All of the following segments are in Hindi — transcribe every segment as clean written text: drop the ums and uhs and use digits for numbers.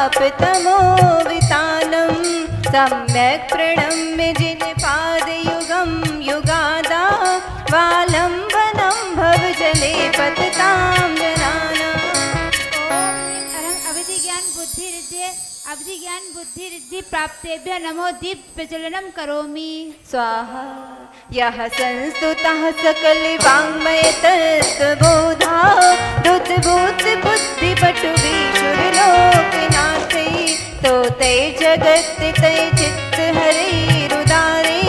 स्थापितमो वितानं सम्यक् प्रणम्य जिनपादयुगं युगादा वालम्बनं भवजले पततां जनानाम्। अवधि ज्ञान बुद्धि रिद्धि प्राप्तेभ्य नमो दीप प्रज्वलनम करोमि। स्वाहा। यः संस्तुतः सकल वाङ्मय तत्त्वबोधा बुद्ध बुद्धि पटु विशुरलोकनाथे तो ते जगत् ते चित्त हरैरुदारे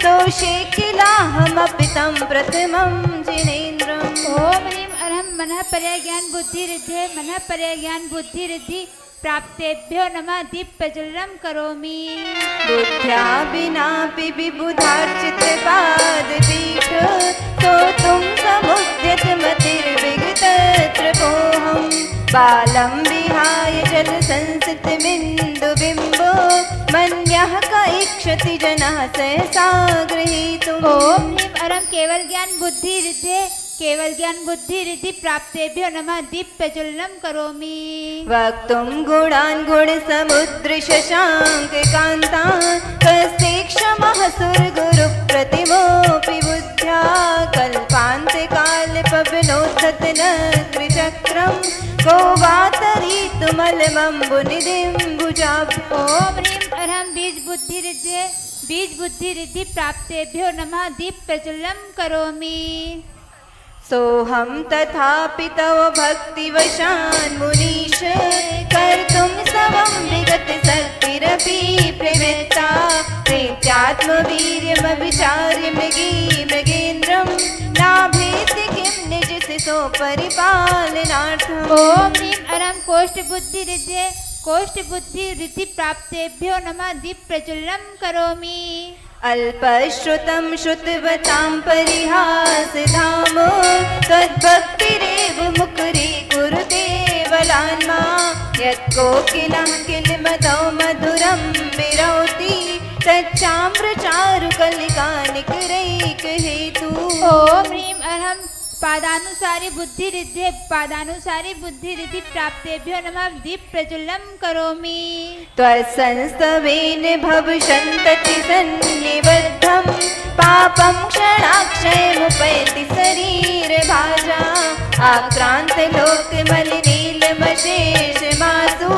तोषे किलाहमपि तं प्रथमं जिनेन्द्रम्। ओम ह्रीं अरहं मनः पर्या ज्ञान बुद्धि रिद्धे मनः पर्या ज्ञान बुद्धि रिद्धि प्राप्तेभ्यो नमः दीप प्रज्वलनम करोमि। बुद्ध्या विनापि विबुधार्चितपादपीठ तो तुम समुद्यत मतिर्विगतत्रपोऽहं बालं विहाय जलसंसितमिन्दुबिम्बो मन्यः क इक्षति जनः सहसा गृहीतुम्। ओम ह्रीं अरहं केवल ज्ञान बुद्धि रिद्धि प्राप्तेभ्यो नमः दीप प्रज्वलनम करोमि। वक्तुं गुणान् गुणसमुद्र शशाङ्क कान्तान् कस्ते क्षमः सुरगुरुप्रतिमोऽपि बुद्ध्या कल्पान्त्यकालपवनोद्धत नकृचक्रं को वातरीतुमलमम्बुनिधिं भुजाभ्यो। ओम ह्रीं अरहं बीज बुद्धि रिद्धि प्राप्तेभ्यो नमः दीप प्रज्वलनम करोमि। सोऽहं तथापि तव भक्तिवशान् मुनीश कर्तुं समं विगतशक्तिरपि प्रवृत्ता प्रीत्यात्मवीर्यमविचार्य मृगेन्द्रं नाभेति किं निजशिशो परिपालनार्थम्। ओम ह्रीं अरहं कोष्ठ बुद्धि रिद्धि प्राप्तेभ्यो नमः दीप प्रज्वलनम करोमि। अल्पश्रुतं श्रुतवतां परिहासधाम तद्भक्तिरेव मुकुरी कुरुते बलान्मा यत्कोकिलः किलमदौ मधुरं विरौति तच्चाम्रचारुकलिकानिकरैकहेतु। ओम ह्रीं अरहं पादानुसारी बुद्धि रिद्धि प्राप्तेभ्यो नमः दीप प्रज्वलनम करोमि। त्वत्संस्तवेन भवसन्तति सन्निबद्धं पापं क्षणाक्षयमुपैति शरीरभाजा आक्रान्तलोकमलिनीलमशेषमासु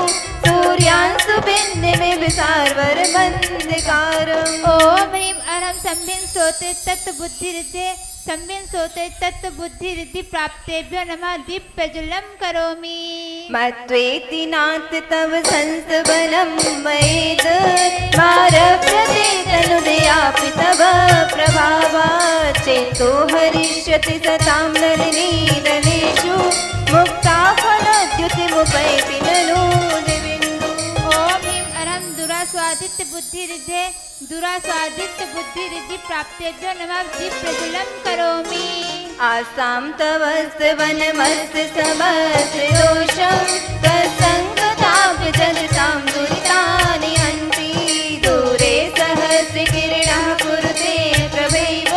सूर्यांशु भिन्नमिव सार्वरमन्धकारम्। ओम ह्रीं अरहं संभिन् सोते तत्व बुद्धि रिद्धि प्राप्तेभ्यो नमः दीप प्रज्वलनम करोमि। मत्वेति नाथ तव संस्तवनं मयेद मारभ्यते तनुदयापि तव प्रभावात् चेतो हरिष्यति सतां नलिनीनलेषु मुक्ता फलद्युतिमुपैति ननु दिविन्दु। ओम ह्रीं अरहं दुरास्वादित्य बुद्धि रिद्धि प्राप्तेभ्यो नमः दीप प्रज्वलनम करोमि। आसां तव स्तवनमस्य समस्य दोषं तत्सङ्गताभ्यजलतां दुरितानि हन्ति दूरे सहस्रकिरणः कुरुते प्रभैव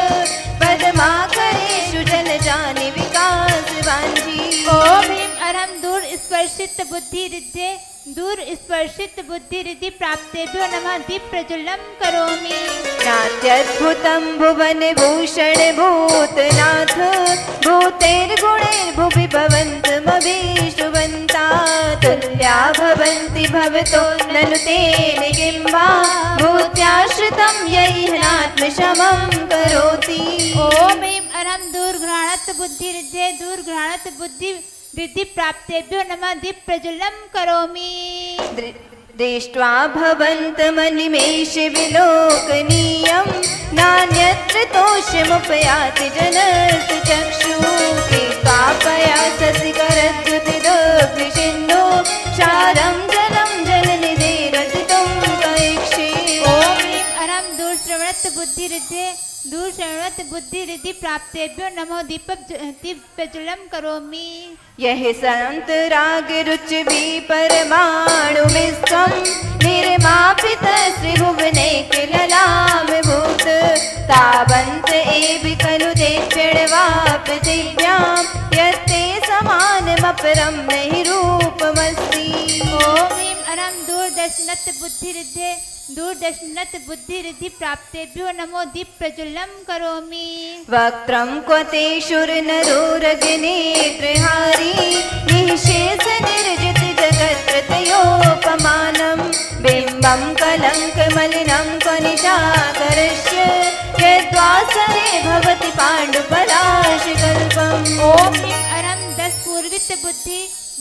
पद्माकरेषु जलजानि विकासवाञ्छी। ओम ह्रीं अरहं दूर स्पर्शित बुद्धि रिद्धि प्राप्तेभ्यो नमः दीप प्रज्वलनम करोमि। नात्यद्भुतं भुवन भूषण भूतनाथ भूतैर्गुणैर्भुवि भवन्तमभिशुभन्ता तुल्या भवन्ति भवतो ननु तेन किं वा भूत्याश्रितं यैनात्मशमं करोति। ओम ह्रीं अरहं दूरघ्राणत बुद्धि रिद्धि प्राप्तेभ्यो नमः दीप प्रज्वलनम करोमि। दृष्ट्वा भवन्तमनिमेष विलोकनीयं नान्यत्र तोषमुपयाति जनस्य चक्षुः केकापयाससि करद्युतिदग्निसिन्धो क्षारं जलं जलनिधिरसितं कैक्षे। ओम ह्रीं अरहं दूरश्रवणत बुद्धि रिद्धि प्राप्तेभ्यो नमो दीप प्रज्वलनम करोमि। यह संतराग रुचि भी परमाणु मिश्रम निर्मापित श्रीभुवने किललाम भूत तावंत एवि खलु देक्षिणवा पृथिव्यां यत्ते समानमपरं नहि रूपमस्ति। ओम ह्रीं अरहं दूरदर्शनत् बुद्धिरिद्धि प्राप्तेभ्यो नमो दीपप्रज्वलं करोमि। वक्त्रं क्वते शूरनरूरग्नेत्रहारी निःशेष निर्जित जगत्प्रतयोपमानं बिम्बं कलङ्कमलिनं क्वनिशाकरस्य यद्वासरे भवति पाण्डुपलाशकल्पम्। ओम ह्रीं अरं 10 पूर्वित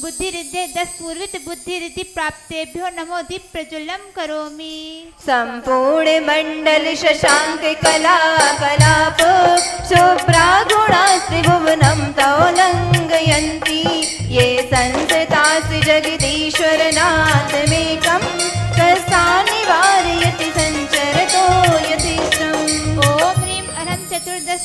बुद्धिरिद्धे 10 पूर्वित बुद्धिरिद्धि प्राप्तेभ्यो नमो दीपप्रज्वलं करोमि। संपूर्ण मंडल शशांक कला कलाप शुभ्रागुणास्ति भुवनं तौलङ्घयन्ति ये संसतासि जगदीश्वरनाथमेकं तस्तानि वारयति संचरतो यथेष्टम्। ओम ह्रीं अरं 14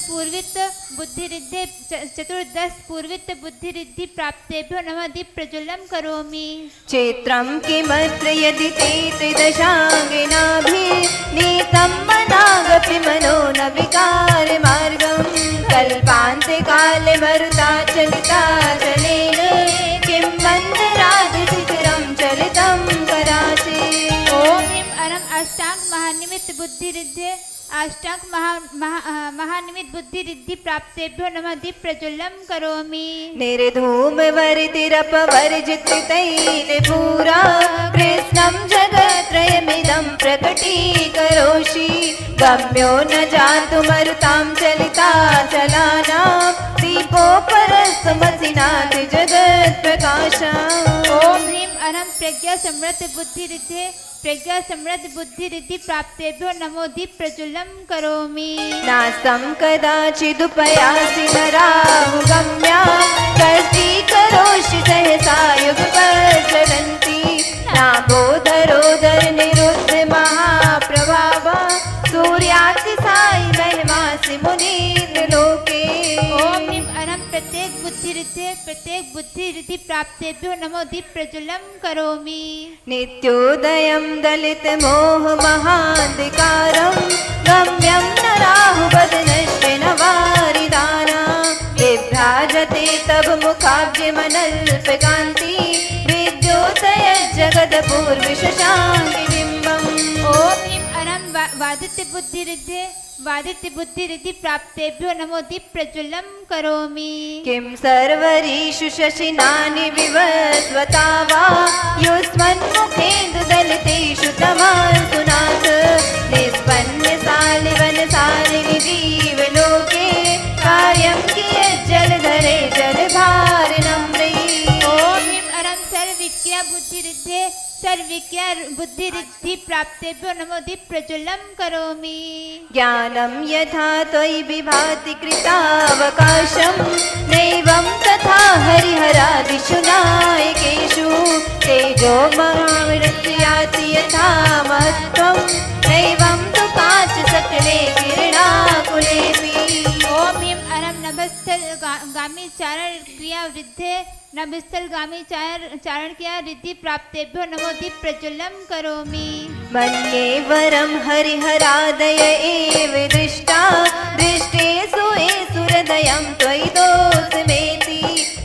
पूर्वित बुद्धिरिद्धि प्राप्तेभ्यो नमः दीपप्रज्वलं करोमि। क्षेत्रं किमत्र यदि ते त्रिदशाङ्गिनाभिनीतं मनागपि मनो न विकारमार्गं कल्पान्ते काले मरुताचलिता चलेन किं मन्दरादिशिखरं चलितं कराचे। ओम ह्रीं अरं अष्टांग महानिमित बुद्धिरिद्धि प्राप्तेभ्यो नमः दीपप्रज्वलं करोमि। निर्धूमवर्तिरपवर्जित तैलपूरा कृष्णं जगत्त्रयमिदं प्रकटीकरोषि गम्यो न जातु मरुतां चलिता चलानां दीपोपरस्तमसिनाथ जगत्प्रकाशा। ओम ह्रीं अरं प्रज्ञा समृद्ध बुद्धिरिद्धि प्राप्तेभ्यो नमो दीपप्रज्वलं करोमि। नास्तं कदाचिदुपयासि नराहुगम्या कष्टीकरोषि सहसा युगपचरन्ति नाभोधरोदर निरुद्ध महाप्रभावा सूर्यासि साई महिमासि मुनीन्द्रलोके। ओम ह्रीं अरं प्रत्येक बुद्धिरिद्धि प्राप्तेभ्यो नमो दीपप्रज्वलं करोमि। नित्योदयं दलित मोह महान्धिकारं गम्यं न राहुवदनश्च न वारिदाना विभ्राजते तव मुखाब्जमनल्पकान्ति विद्योतय जगदपूर्विशशाङ्कि बिम्बम्। ओम ह्रीं अरं वादित्य बुद्धिरिद्धि प्राप्तेभ्यो नमो दीपप्रज्वलं करोमि। किं सर्वरीषु शशिनानि विवस्वता वा युष्मन्मुखेन्दुदलितेषु तमासु नाथ निष्पन्नसालिवनसालिनि जीवलोके कार्यं कियज्जलधरे जलभारिणम्रे। ओम ह्रीं अरं सर्विक्रिया बुद्धिरिद्धि प्राप्तेभ्यो नमो दीपप्रज्वलं करोमि। ज्ञानं यथा त्वयि विभाति कृतावकाशं नैवं तथा हरिहरादिषु नायकेषु तेजो महाविरस्य याति यथा महत्त्वं नैवं तु काच सकले किरणाकुलेऽपि। ओम ह्रीं अरं नभस्थलगामी चारण क्रिया रिद्धि प्राप्तेभ्यो नमो दीपप्रज्वलं करोमि। मन्ये वरं हरिहरादय एव दृष्टा दृष्टेषु हृदयं त्वयि दोषमेति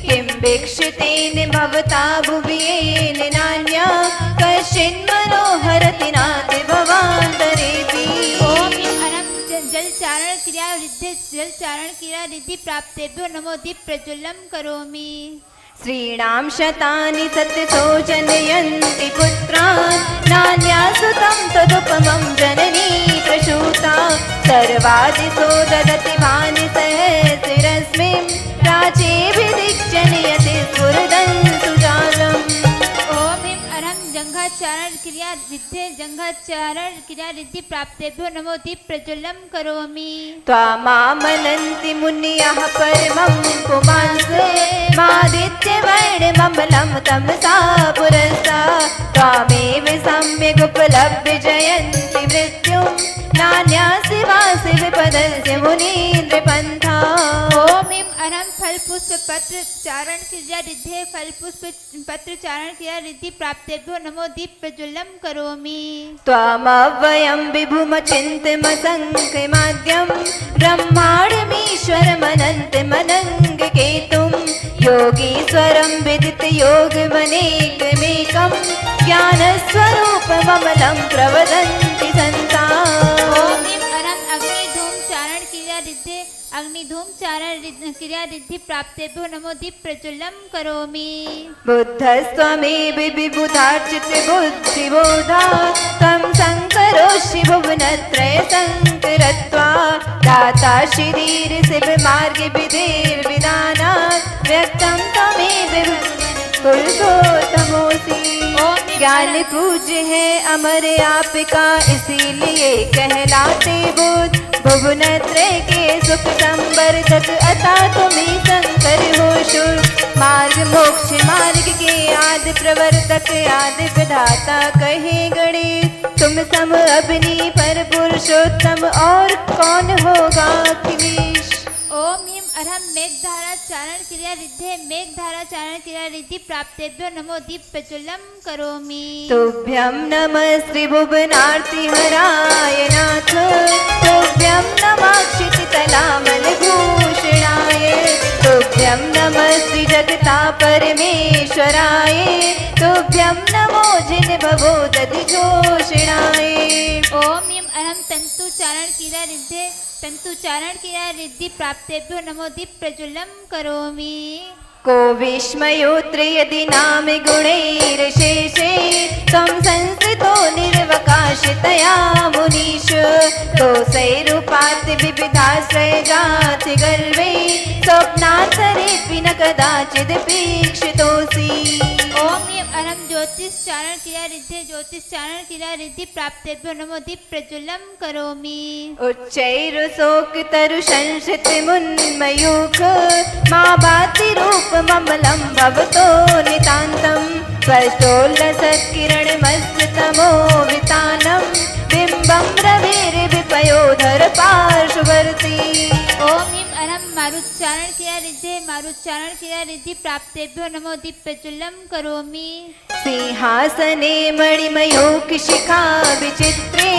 किं वीक्षितेन भवता भुवि येन नान्या कश्चिन्मनोहरति नाति भवान्तरेऽपि। ओम ह्रीं अरं जलचारण क्रिया रिद्धि प्राप्तेभ्यो नमो दीपप्रज्वलं करोमि। श्रीणां शतानि सत्यसो जनयन्ति पुत्रान् नान्यासुतं तदुपमं जननी प्रसूता सर्वादिशो ददति वानि सहस्रस्मिं प्राचेभिदिक्जनयति स्फुरदन्तु जालम्। ओम ह्रीं अरं जङ्घाचारण क्रिया रिद्धि प्राप्तेभ्यो नमो दीपप्रज्वलं करोमि। त्वामामनन्ति मुनयः परमं पुमांस मादित्यवर्णममलं तमसा पुरस्ता त्वामेव सम्यगुपलभ्य जयन्ति मृत्युं नान्या शिवा शिवपदस्य मुनीन्द्रपन्था। ओम ह्रीं अरं फलपुष्पचारण क्रिया रिद्धि प्राप्तेभ्यो नमो दीपप्रज्वलं करोमि। त्वामव्ययं विभुमचिन्तमसङ्ख्यमाद्यं ब्रह्माण्डमीश्वरमनन्तमनङ्गकेतुं योगीश्वरं विदितयोगमनेकमेकं ज्ञानस्वरूपममलं प्रवदन्ति सन्ता ओम ह्रीं अरम अग्निधूम चारण क्रिया रिद्धे अग्निधूम चारण क्रिया रिद्धि प्राप्तेभ्यो नमो दीप प्रज्वलं करोमि बुद्धस्त्वमेव विबुधार्चित बुद्धिबोधा त्वं शङ्करोषि भुवनत्रय शङ्करत्वा दाता श्रीधीर्षिवमार्गविधिर्विधानात् व्यक्तं त्वमेव पुरुषोत्तमोऽसि ज्ञान पूज्य है अमर आपका इसीलिए कहलाते बुद्ध भुवनत्रय के सुख संवर्धक अता तुम्ही शंकर हो शुभ मार्ग मोक्ष मार्ग के आदि प्रवर्तक आदि विधाता कहे गणेश तुम सम अग्नि पर पुरुषोत्तम और कौन होगा अखिलेश ओम ह्रीं अरहम मेघधारा चारण क्रिया रिद्धे मेघधारा चारण क्रिया रिद्धि प्राप्तेभ्यो नमो दीप प्रज्वलं करोमि तुभ्यं नमः श्री भुवनार्ति हराय नाथ तुभ्यं नमः क्षितितलामल भूषणाय तुभ्यं नमः श्री जगता परमेश्वराय तुभ्यं नमो जिन भवो दधिघोषणाय ओम ह्रीं अरहम तंतु चारण क्रिया रिद्धे तंतु चारण क्रिया रिद्धि प्राप्तेभ्यो नमो दीप प्रज्वलं करोमि को विस्मयोत्र यदि नाम गुणैर्शेषे त्वं संस्थितो निर्वकाशतया मुनीश दोषैरूपात् विविधाश्रय जाति गर्वे स्वप्नान्तरेऽपि न कदाचिदपेक्षितोऽसि ओम ह्रीं अरहम ज्योतिष चारण क्रिया रिद्धे ज्योतिष चारण क्रिया रिद्धि प्राप्तेभ्यो नमो दीप प्रज्वलं करोमि उच्चैरुसोक्तरुशंसितमुन्मयूख मा भाति रूपममलं भवतो नितान्तं स्पष्टोल्लसत्किरणमस्तमो वितानं बिम्बं रवेर्विपयोधर पार्श्ववर्ती ओम ह्रीं अरहम मारुच्चारण क्रिया रिद्धे मारुच्चारण क्रिया रिद्धि प्राप्तेभ्यो नमो दीप प्रज्वलं करोमि सिंहासने मणिमयूखशिखा विचित्रे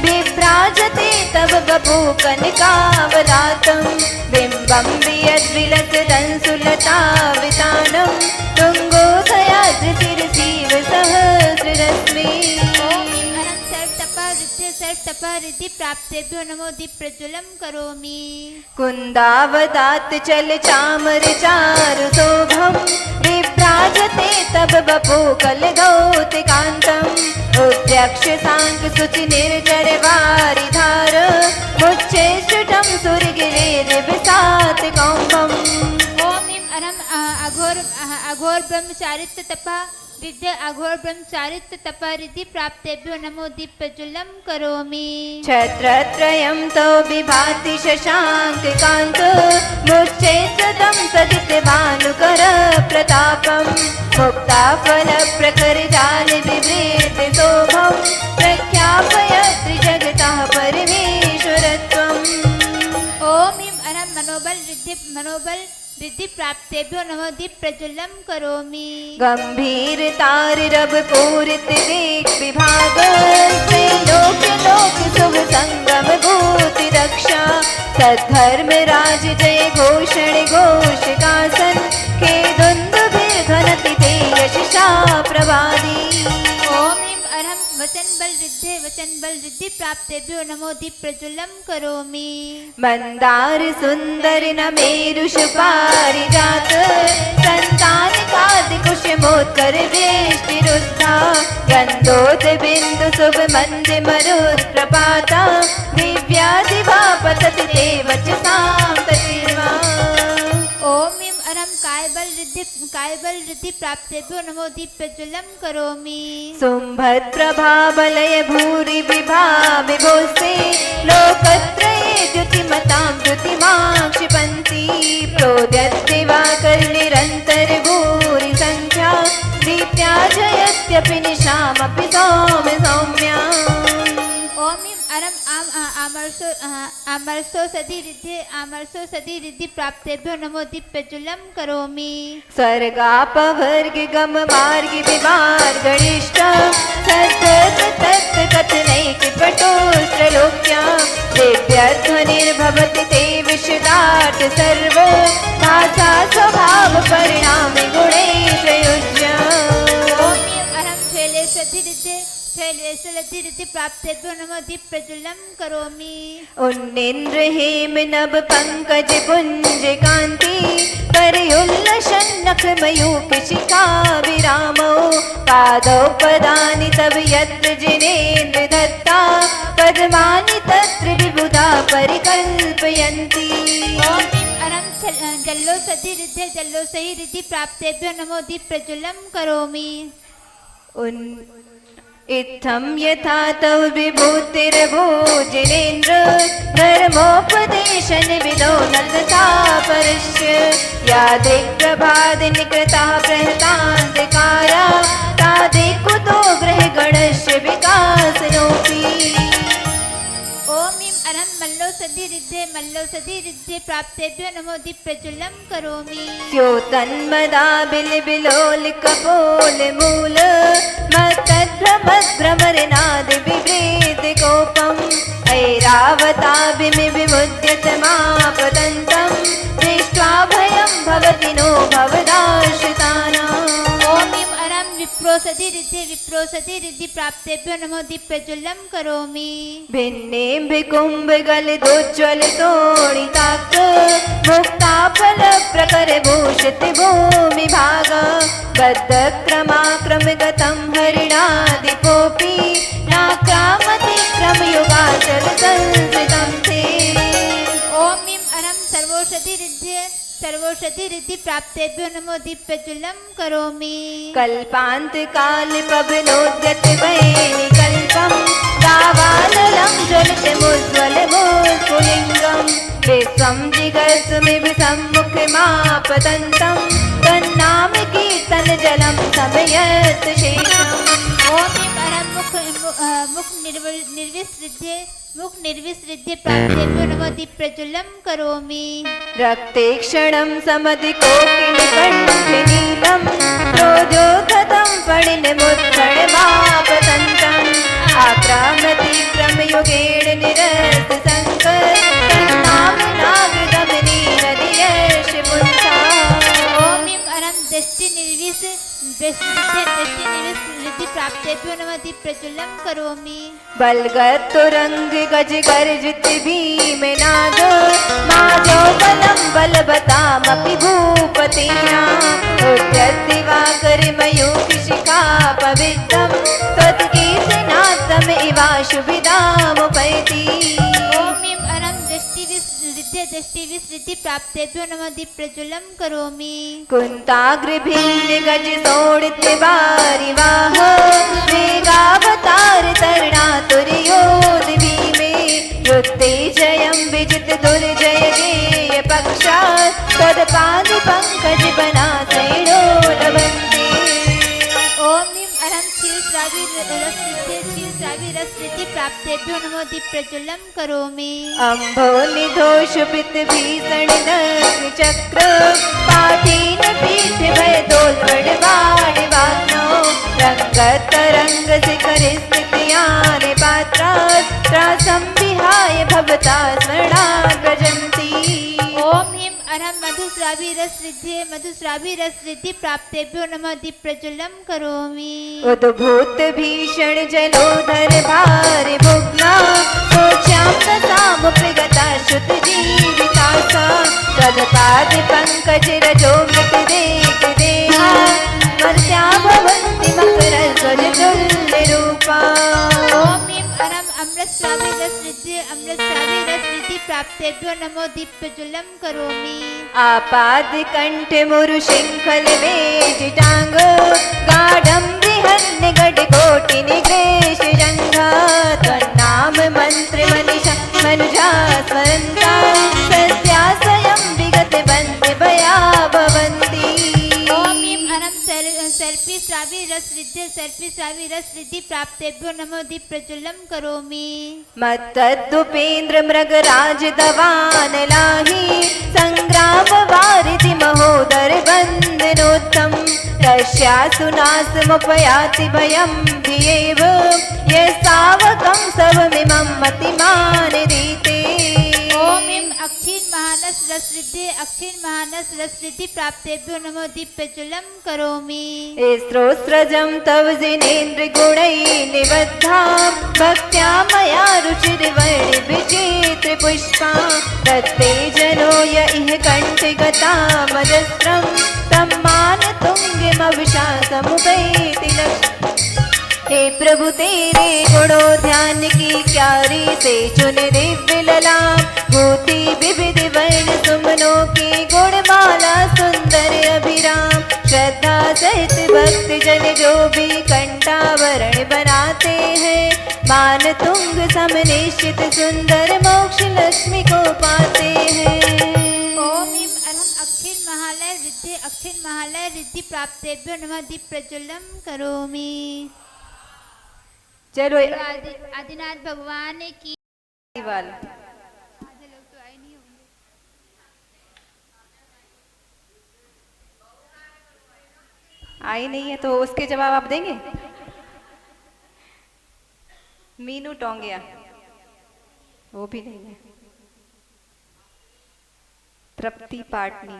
विभ्राजते तव बभू कनकावदातं बिम्बं वियद्विलसदंसुलता वितानं तुङ्गोदयाद्रिशिरसीव सहस्ररश्मि ओम ह्रीं अरहम सर्वतपः रिद्धि प्राप्तेभ्यो नमो दीप प्रज्वलं करोमि कुन्दावदात् चल चामर चारु शोभं विभ्राजते तब बपो कलगौतिकान्तम् उद्यक्ष साङ्क शुचि निर्जर वारिधार मुच्चेष्टं सुरगिरेर्विसात् कौम्भम् ओम ह्रीं अरहम अघोर ब्रह्मचारित्व तपः रिद्धे अघोर ब्रह्मचारित्व तपः रिद्धि प्राप्तेभ्यो नमो दीप प्रज्वलं करोमि छत्रत्रयं तो विभाति शशाङ्ककान्त मुच्चैत्रदं सदित भानुकर प्रतापं मुक्ताफलप्रखर जाल विवृत शोभं प्रख्यापय त्रिजगतः परमेश्वरत्वम् ओम ह्रीं अरहम मनोबल रिद्धि प्राप्तेभ्यो नमो दीप प्रज्वलं करोमि गंभीरतार रब पूरित देख विभाग से लोक लोक शुभ संगम भूति रक्षा सद्धर्म राज जय घोषण घोषकासन के दुंदुभिर घनति ते यशसा प्रवादी ओम ह्रीं अरहम वचन बल रिद्धि प्राप्तेभ्यो नमो दीप प्रज्वलं करोमि मंदार सुंदर नमेरुष पारिजात संतान काद कुश मोत्कर वेष्टि रुद्धा गंधोत बिंदु शुभ मंद मरुत प्रपाता दिव्या दिवा पतति ते वचसां ततिर्वा ओम ह्रीं अरहम कायबल रिद्धि प्राप्तेभ्यो नमो दीप प्रज्वलं करोमि सुंभत प्रभावलय भूरि विभा विभोस्ते लोकत्रये द्युतिमतां द्युतिमां क्षिपन्ति प्रोद्यत् दिवाकर निरन्तर भूरि संख्या दीप्त्या जयत्यपि निशामपि सौम्य सौम्या ओम ह्रीं अरहम आमर्षो सदि रिद्धि प्राप्तेभ्यो नमो दीप प्रज्वलं करोमि स्वर्गापवर्ग गम मार्ग विवार गणिष्ठ सत्तत् तत् कथनैक पटोस्त्रलोक्या दिव्यध्वनिर्भवति ते विशदार्थ सर्व भाषा स्वभाव परिणाम गुणे प्रयुज्य ओम ह्रीं अरहम शल्यौषधिरिद्धे शैलवैश्वलधिरिद्धि प्राप्तेभ्यो नमो दीप प्रज्वलं करोमि। उन्निन्द्र हेम नभ पंकज पुंज कांति करयुल्लसन नख मयूख शिखा विरामो पादौ पदानि तव यत्र जिनेन्द्र दत्ता पद्मानि तत्र विबुधा परिकल्पयन्ति। ओम ह्रीं अरं जल्लौषधिरिद्धे जल्लौषधिरिद्धि प्राप्तेभ्यो नमो दीप प्रज्वलं करोमि। इत्थं यथा तव विभूतिर्भोजनेन्द्र धर्मोपदेशन विदो न तथा परस्य या दिक्प्रभादिनिकृता प्रहतान्धकारा तादिकुतो ग्रहगणस्य विकासनोऽपि। ओम ह्रीं अरं मल्लौषधिरिद्धे प्राप्तेभ्यो नमो दीप प्रज्वलं करोमि। स्योतन्मदा बिलबिलोल कपोल मूल मत्तद्भ्रमद्भ्रमरनाद विभ्रेद कोपम् ऐरावताभिमि विमुद्यत मापतन्तं दृष्ट्वा भयं भवति नो भवदाश्रितानाम्। ओम ह्रीं अरं विप्रोषधिरिद्धि प्राप्तेभ्यो नमो दीप प्रज्वलं करोमि। भिन्नेऽम्बिकुम्भगलदोज्ज्वल तोणिताक् मुक्ताफल प्रकर भूषित भूमि भाग बद्धक्रमाक्रमगतं हरिणादिपोऽपि नाक्रामति क्रमयुगाचल संस्थितं ते। ओम ह्रीं अरं सर्वौषधिरिद्धि प्राप्तेभ्यो नमो दीप प्रज्वलं करोमि। कल्पान्तकाल पवनोद्गत वैनिकल्पं दावानलं ज्वलितमुज्ज्वलमुत्पुलिङ्गं विश्वं जिगर्सुमिव सम्मुखमापतन्तं तन्नाम कीर्तनजलं समयत् शेषम्। ओम ह्रीं अरं मुख निर्विसृज्य प्राप्तेभ्यो नमो दीप प्रज्वलं करोमि। रक्ते क्षणं समधिकोकिलकण्ठनीलं रोजोद्धतं फणिनमुत्फणमापतन्तम् आक्रामति क्रमयुगेण निरस्तसङ्कर्तन्नाम नागदमनीनदियश पुंसा। ओम ह्रीं अरं दृष्टिनिर्विसृज्य प्राप्तेभ्यो नमो दीप प्रज्वलं करोमि। बलगतुरंग गज गर्जित भीमनाद माजोबलं बलवतामपि भूपतिना उद्यद्दिवाकर मयूख शिखा पवित्रं त्वत्कीर्तनार्थम् इवाशुभिदामुपैति। ओम ह्रीं अरं दृष्टिविसृज्य प्राप्तेभ्यो नमो दीप प्रज्वलं करोमि। कुन्ताग्रभिन्न गज सोडित वारिवाह मेघावतार तरुणातुर्योध भीमे युद्धे जयं विजित दुर्जय गेय पक्षात् तत्पाद पंकज बना सेनो लभन्ते। ओम ह्रीं अरं क्षीरस्राविरसरिद्धि प्राप्तेभ्यो नमो दीप प्रज्वलं करोमि। अम्भो निधोषुपित भीषण चक्र पाठीन पीठ भय दोलवड़ वाग्नो रंगतरंग शिखर स्थितियान पात्रा त्रासं विहाय भवता स्मरणा गजन्ति। ओम ह्रीं अरं मधुस्राविरसरिद्धि प्राप्तेभ्यो नमो दीप प्रज्वलं करोमि। उद्भूत भीषण जलोधर भार भुग्ना सोच्यां तथामुपगता श्रुत जीवितासा तदपाद पंकज रजो मृत देख देहा मर्त्या भवन्ति मकर ध्वज तुल्य रूपा। ओम ह्रीं अरं अमृतस्राविरसरिद्धि प्राप्तेभ्यो नमो दीप प्रज्वलं करोमि। आपाद कंठ मुरु शृंखल वेजिटांग गाढ़ं बृहन् गढ़ कोटि निग्रेश जंघा त्वन्नाम मंत्र मनीषा मनुजा स्वरंता सत्या स्वयं विगत बंद भया भवन्ति। ओम ह्रीं अरं सर्पिस्राविरसरिद्धि प्राप्तेभ्यो नमो दीप प्रज्वलं करोमि। मत्तद्दुपेन्द्र मृगराज दवान लाहि संग्राम वारिधि महोदर बंदनोत्तम तस्यासुनासमुपयाति भयं धियेव यस्तावकं सवमिमं मतिमान दीते। ओम ह्रीं अक्षीण महानस रस रिद्धि अक्षीण महानस रस रिद्धि प्राप्तेभ्यो नमो दीप्यज्वलं करोमि। स्रोस्रजं तव जिनेन्द्र गुणैः निबद्धां भक्त्या मया रुचिर्वर्णिभिचित्र पुष्पा तत्ते जनो य इह कण्ठे गता मदस्त्रं तं मानतुङ्गिमविशा समुपैति लक्ष्य। हे प्रभु तेरे गुणों ध्यान की क्यारी से चुन दिव्य ललाम होती विविध वर्ण सुमनों की गुणमाला सुंदर अभिराम श्रद्धा सहित भक्त जन जो भी कंठावरण बनाते हैं मान तुंग सम निश्चित सुंदर मोक्ष लक्ष्मी को पाते हैं। ओम ईम अरहम अक्षीण महालय रिद्धि अक्षीण महालय रिद्धि प्राप्तेभ्यो नमः दीप्यज्वलं करोमि। चलो आदिनाथ भगवान की वाल लोग तो आए नहीं होंगे। आई नहीं है तो उसके जवाब आप देंगे। मीनू टोंगिया वो भी नहीं है। तृप्ति पाटनी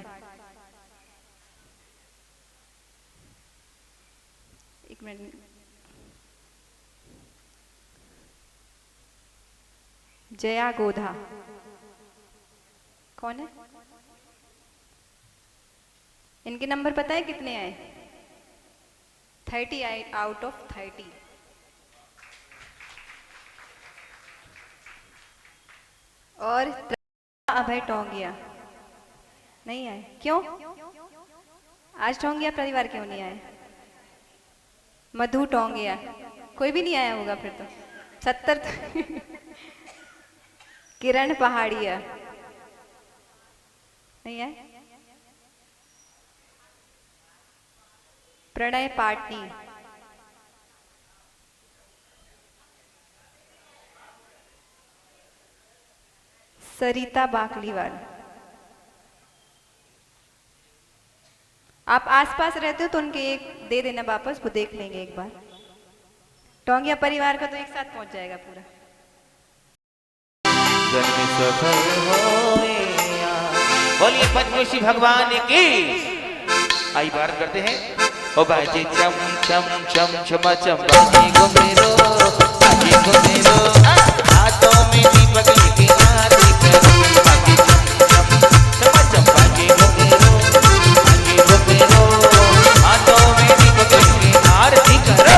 एक मिनट जया गोधा कौन है? इनके नंबर पता है कितने आए? 30 आउट ऑफ 30। और अभय टोंगिया नहीं आए। क्यों? आज टोंगिया परिवार क्यों नहीं आए? मधु टोंगिया कोई भी नहीं आया होगा फिर तो 70 किरण पहाड़िया नहीं है। प्रणय पाटनी सरिता बाकलीवाल। आप आसपास रहते हो तो उनके एक दे देना वापस, वो देख लेंगे एक बार। टोंगिया परिवार का तो एक साथ पहुंच जाएगा पूरा। जन्म सफल होया। बोलिए पंचमुखी भगवान की। आई बार करते हैं ओ बाजे चम चम चम चमा चम बाजे घुमेरो बाजे घुमेरो हाथों में दीपक लेके आरती करो बाजे चम चम चमा चम बाजे घुमेरो हाथों में दीपक लेके आरती करो।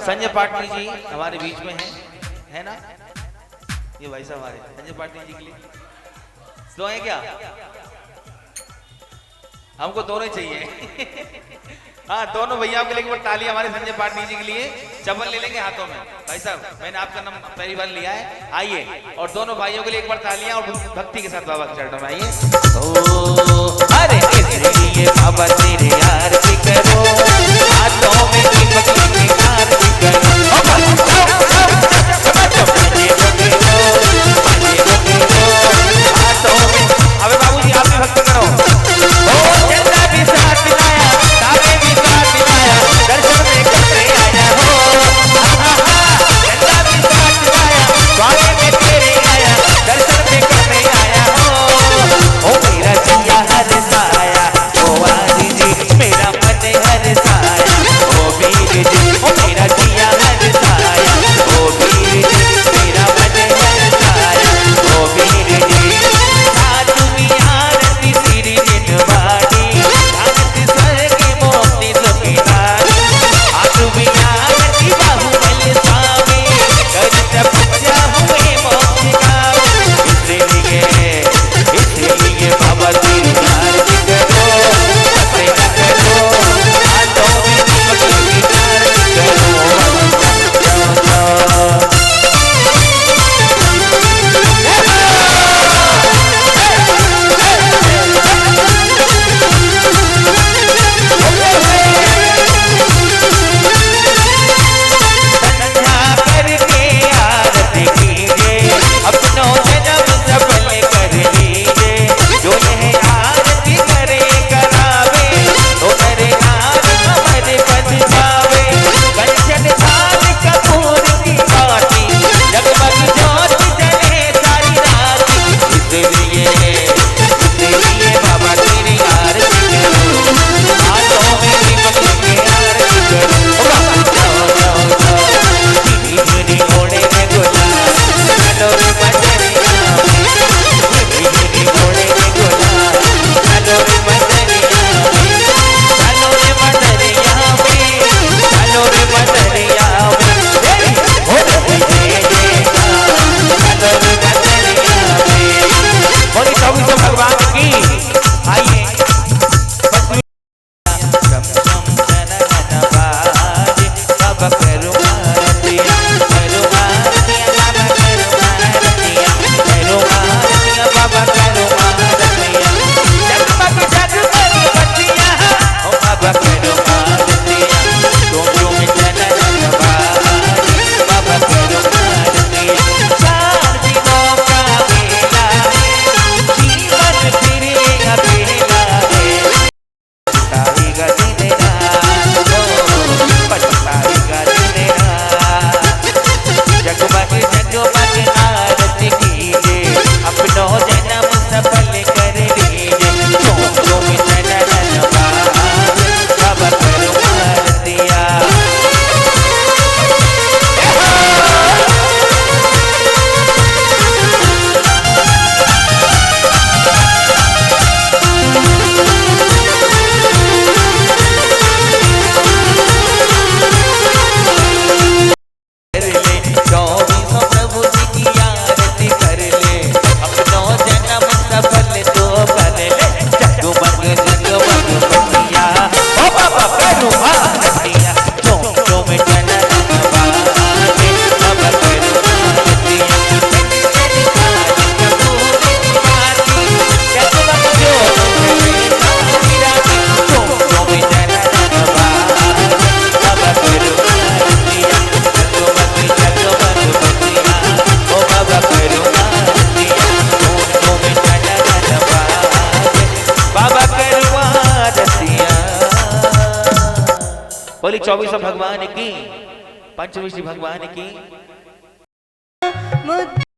संजय पाटनी जी हमारे बीच में है ना? ये भाई साहब हमारे संजय पाटनी जी के लिए तो है क्या? हमको दोनों ही चाहिए। हाँ, दोनों भैया के लिए ताली हमारे संजय पाटनी जी के लिए। चप्पल ले लेंगे हाथों में। भाई साहब मैंने आपका नाम पहली बार लिया है, आइए। और दोनों भाइयों के लिए एक बार तालियां और भक्ति के साथ बाबा के चरणों में आइए। अरे ये बाबा तेरे यार की करो, हाथों में दीपक की आरती करो। अबे बाबूजी आप भी भक्ति करो। चंदा भी साथ मिलाया, तारे भी साथ मिलाया, दर्शन में करते आया हो। चंदा भी साथ मिलाया, स्वामी में तेरे आया, दर्शन में करते आया हो। ओ मेरा जिया हर साया, ओ वाली जी मेरा मन हर साया, ओ वीर जी ओ मेरा जिया हर साया, ओ वीर जी मेरा मन हर साया, ओ वीर जी। बोली 24 भगवान की, पंचविशी भगवान की।